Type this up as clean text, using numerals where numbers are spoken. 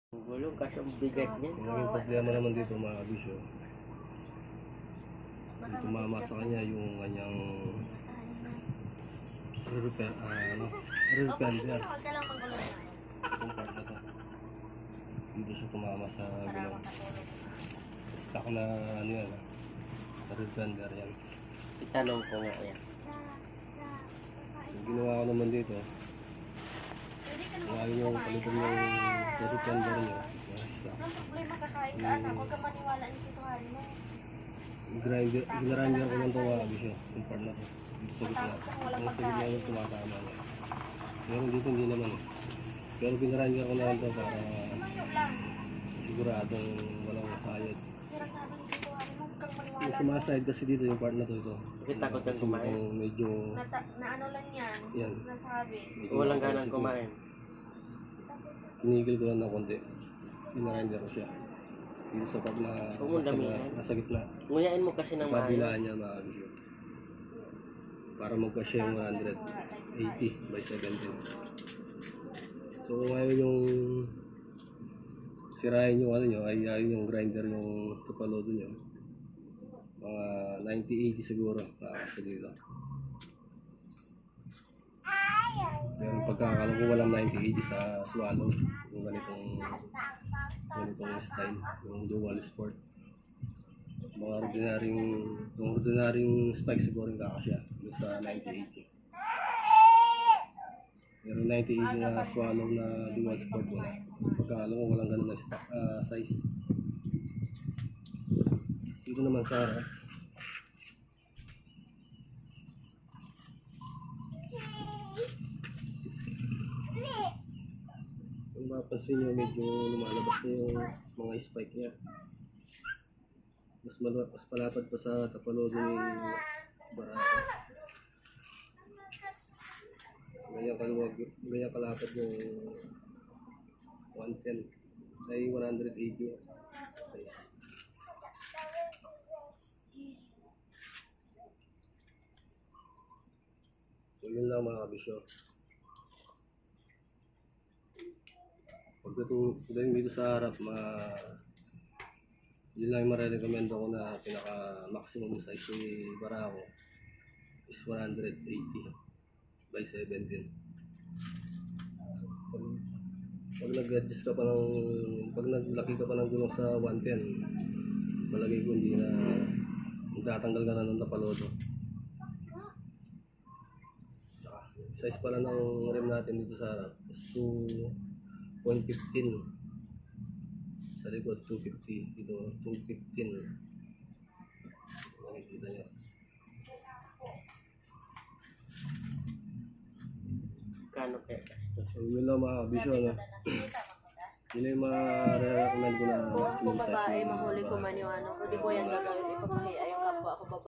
Gulong kasi ang bigat niya. Ang naging problema naman dito mga kabisyo, yung tumama sa kanya yung kanyang repair, repender. Itong part na to. Dito siya tumama sa gulong. Stuck na ano yan, repender yan. Itanong ko nga yan. Yung ginawa ko naman dito, ngayon yung palitan yung repender niya. Stuck. Ang problema kakain ka anak, huwag ka maniwala ni Tito Harno. Ginarinder ko lang ito mga kabisyo, yung part na to. Dito sa gitna. Yung sa gitna yung tumatama niya. Pero dito hindi naman. Pero ginarinder ko na lang ito para siguradong walang sayad. Sinasabi ni Tito Harno, huwag kang maniwala. Yung sumasayad kasi dito yung part na to ito. Bakit takot kang Kasi kumain? mukhang medyo Na ano lang yan, Yan. nasabi. Walang ganang kumain. kinigil ko lang ng konti. Ginarinder ko siya. Dito sa part na Huwag mong damihan. nasa gitna. Nguyain mo kasi ng maayos. Pabilaan niya mga kabisyo. Para magkasya yung 180 by 17. So ngayon yung sirahin yung ano nyo, ay ayun yung grinder yung tupalodo nyo. Mga 90-80 siguro kakasya dito. Pero pagkakalam ko walang 90-80 sa swallow. Yung ganitong style, yung dual sport. Mga ordinaryong spike siguro yung kakasya yung sa 90-80. Pero 90-80 na swallow na dual sport wala. Pagkakalam ko walang ganun na size. Dito naman sa harap. Kung mapapansin nyo, medyo lumalabas na yung mga spike niya. Mas palapad pa sa tapalodo ni Baraka. Ganyan kalapad yung 110 ay 180 size. So yun lang mga kabisyo. Pagdating dito sa harap, yun lang yung marirecommend ko na pinaka-maximum size ni Barako is 180 by 17. Pag nag-adjust ka pa pag naglaki ka pa ng gulong sa 110, malagay ko hindi na magtatanggal ka na ng tapalodo. Saka, size pala ng rim natin dito sa harap is 2.15. Sa likod 250, dito 215. Makikita nyo. Kano kaya? So yun lang mga kabisyo, no? Yun lang yung recommend ko na Kung ako maximum size babae, ni mahuli ko Barako. maniwala. Hindi ko yan gagawin, ipapahiya yung kapwa ko babae.